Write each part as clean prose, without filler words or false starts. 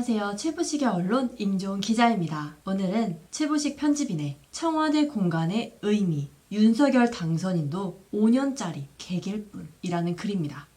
안녕하세요. 최부식의 언론 임종훈 기자입니다. 오늘은 최부식 편집인의 청와대 공간의 의미, 윤석열 당선인도 5년짜리 개길뿐이라는 글입니다.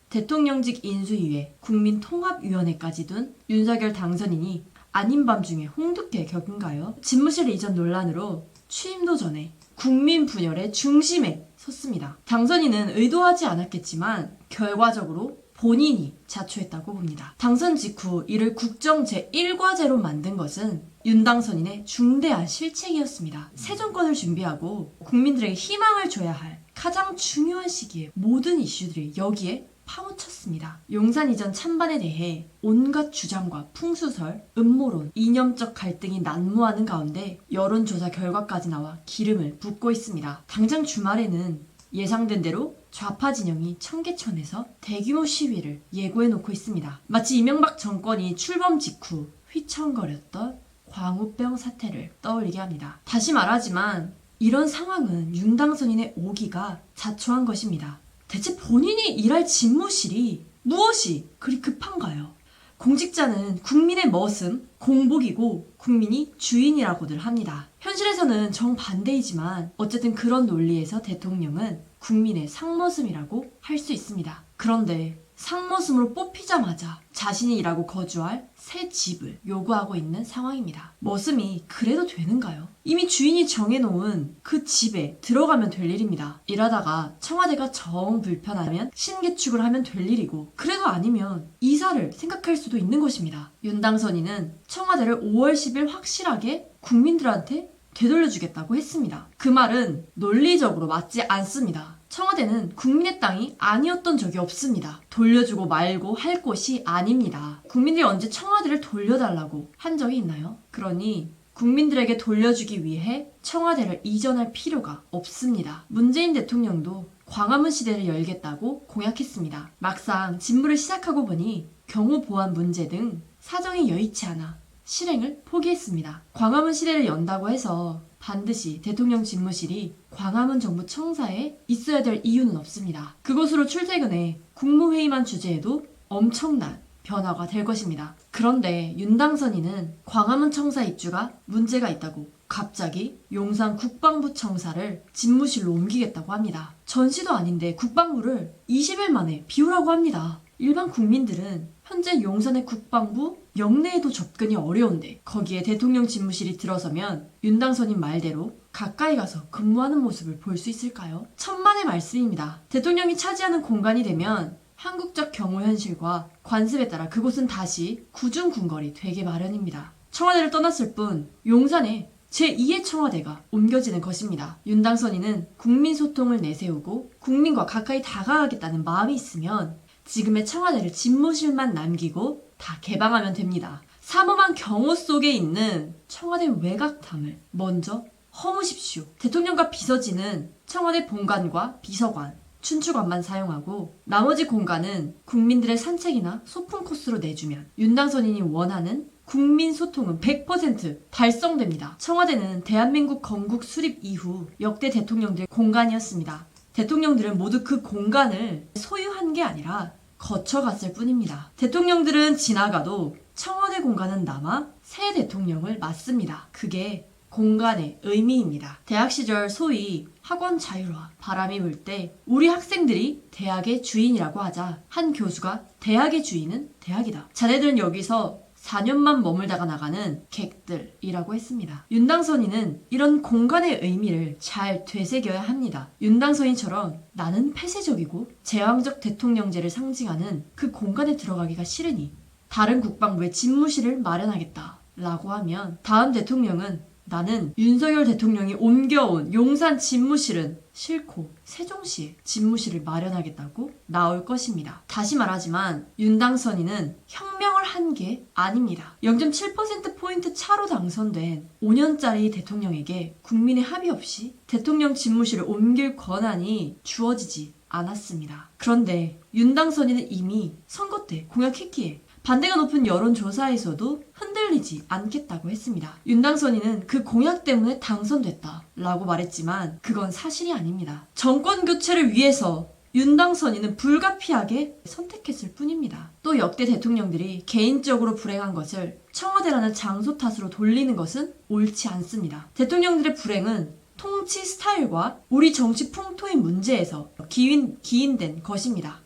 대통령직 인수위에 국민통합위원회까지 둔 윤석열 당선인이 아닌 밤중에 홍두깨 격인가요? 집무실 이전 논란으로 취임도 전에 국민 분열의 중심에 섰습니다. 당선인은 의도하지 않았겠지만 결과적으로 본인이 자초했다고 봅니다. 당선 직후 이를 국정 제1과제로 만든 것은 윤 당선인의 중대한 실책이었습니다. 새 정권을 준비하고 국민들에게 희망을 줘야 할 가장 중요한 시기에 모든 이슈들이 여기에 파묻혔습니다. 용산 이전 찬반에 대해 온갖 주장과 풍수설, 음모론, 이념적 갈등이 난무하는 가운데 여론조사 결과까지 나와 기름을 붓고 있습니다. 당장 주말에는 예상된 대로 좌파 진영이 청계천에서 대규모 시위를 예고해놓고 있습니다. 마치 이명박 정권이 출범 직후 휘청거렸던 광우병 사태를 떠올리게 합니다. 다시 말하지만 이런 상황은 윤 당선인의 오기가 자초한 것입니다. 대체 본인이 일할 집무실이 무엇이 그리 급한가요? 공직자는 국민의 머슴, 공복이고 국민이 주인이라고들 합니다. 현실에서는 정반대이지만 어쨌든 그런 논리에서 대통령은 국민의 상머슴이라고 할 수 있습니다. 그런데 상머슴으로 뽑히자마자 자신이 일하고 거주할 새 집을 요구하고 있는 상황입니다. 머슴이 그래도 되는가요? 이미 주인이 정해놓은 그 집에 들어가면 될 일입니다. 일하다가 청와대가 정 불편하면 신개축을 하면 될 일이고, 그래도 아니면 이사를 생각할 수도 있는 것입니다. 윤 당선인은 청와대를 5월 10일 확실하게 국민들한테 되돌려주겠다고 했습니다. 그 말은 논리적으로 맞지 않습니다. 청와대는 국민의 땅이 아니었던 적이 없습니다. 돌려주고 말고 할 곳이 아닙니다. 국민들이 언제 청와대를 돌려달라고 한 적이 있나요? 그러니 국민들에게 돌려주기 위해 청와대를 이전할 필요가 없습니다. 문재인 대통령도 광화문 시대를 열겠다고 공약했습니다. 막상 집무를 시작하고 보니 경호 보안 문제 등 사정이 여의치 않아 실행을 포기했습니다. 광화문 시대를 연다고 해서 반드시 대통령 집무실이 광화문 정부 청사에 있어야 될 이유는 없습니다. 그곳으로 출퇴근해 국무회의만 주재해도 엄청난 변화가 될 것입니다. 그런데 윤 당선인은 광화문 청사 입주가 문제가 있다고 갑자기 용산 국방부 청사를 집무실로 옮기겠다고 합니다. 전시도 아닌데 국방부를 20일 만에 비우라고 합니다. 일반 국민들은 현재 용산의 국방부 영내에도 접근이 어려운데 거기에 대통령 집무실이 들어서면 윤 당선인 말대로 가까이 가서 근무하는 모습을 볼 수 있을까요? 천만의 말씀입니다. 대통령이 차지하는 공간이 되면 한국적 경호 현실과 관습에 따라 그곳은 다시 구중궁궐이 되게 마련입니다. 청와대를 떠났을 뿐 용산에 제2의 청와대가 옮겨지는 것입니다. 윤 당선인은 국민 소통을 내세우고 국민과 가까이 다가가겠다는 마음이 있으면 지금의 청와대를 집무실만 남기고 다 개방하면 됩니다. 삼엄한 경호 속에 있는 청와대 외곽담을 먼저 허무십시오. 대통령과 비서진은 청와대 본관과 비서관, 춘추관만 사용하고 나머지 공간은 국민들의 산책이나 소풍 코스로 내주면 윤 당선인이 원하는 국민 소통은 100% 달성됩니다. 청와대는 대한민국 건국 수립 이후 역대 대통령들의 공간이었습니다. 대통령들은 모두 그 공간을 소유한 게 아니라 거쳐갔을 뿐입니다. 대통령들은 지나가도 청와대 공간은 남아 새 대통령을 맞습니다. 그게 공간의 의미입니다. 대학 시절 소위 학원 자율화 바람이 불 때 우리 학생들이 대학의 주인이라고 하자 한 교수가 대학의 주인은 대학이다. 자네들은 여기서 4년만 머물다가 나가는 객들이라고 했습니다. 윤 당선인은 이런 공간의 의미를 잘 되새겨야 합니다. 윤 당선인처럼 나는 폐쇄적이고 제왕적 대통령제를 상징하는 그 공간에 들어가기가 싫으니 다른 국방부의 집무실을 마련하겠다라고 하면 다음 대통령은 나는 윤석열 대통령이 옮겨온 용산 집무실은 싫고 세종시에 집무실을 마련하겠다고 나올 것입니다. 다시 말하지만 윤 당선인은 혁명을 한 게 아닙니다. 0.7%포인트 차로 당선된 5년짜리 대통령에게 국민의 합의 없이 대통령 집무실을 옮길 권한이 주어지지 않았습니다. 그런데 윤 당선인은 이미 선거 때 공약했기에 반대가 높은 여론조사에서도 흔들리지 않겠다고 했습니다. 윤 당선인은 그 공약 때문에 당선됐다라고 말했지만 그건 사실이 아닙니다. 정권 교체를 위해서 윤당선인은 불가피하게 선택했을 뿐입니다. 또 역대 대통령들이 개인적으로 불행한 것을 청와대라는 장소 탓으로 돌리는 것은 옳지 않습니다. 대통령들의 불행은 통치 스타일과 우리 정치 풍토의 문제에서 기인된 것입니다.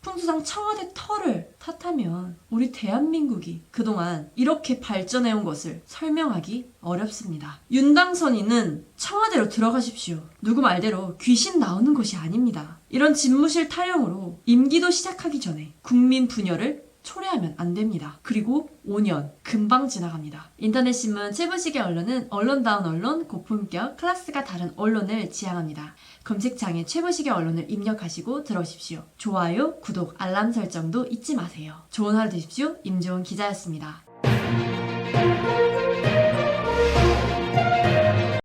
풍수상 청와대 터를 탓하면 우리 대한민국이 그동안 이렇게 발전해온 것을 설명하기 어렵습니다. 윤당선인은 청와대로 들어가십시오. 누구 말대로 귀신 나오는 것이 아닙니다. 이런 집무실 타령으로 임기도 시작하기 전에 국민 분열을 초래하면 안 됩니다. 그리고 5년 금방 지나갑니다. 인터넷 신문 최부식의 언론은 언론다운 언론, 고품격, 클래스가 다른 언론을 지향합니다. 검색창에 최부식의 언론을 입력하시고 들어오십시오. 좋아요, 구독, 알람 설정도 잊지 마세요. 좋은 하루 되십시오. 임지원 기자였습니다.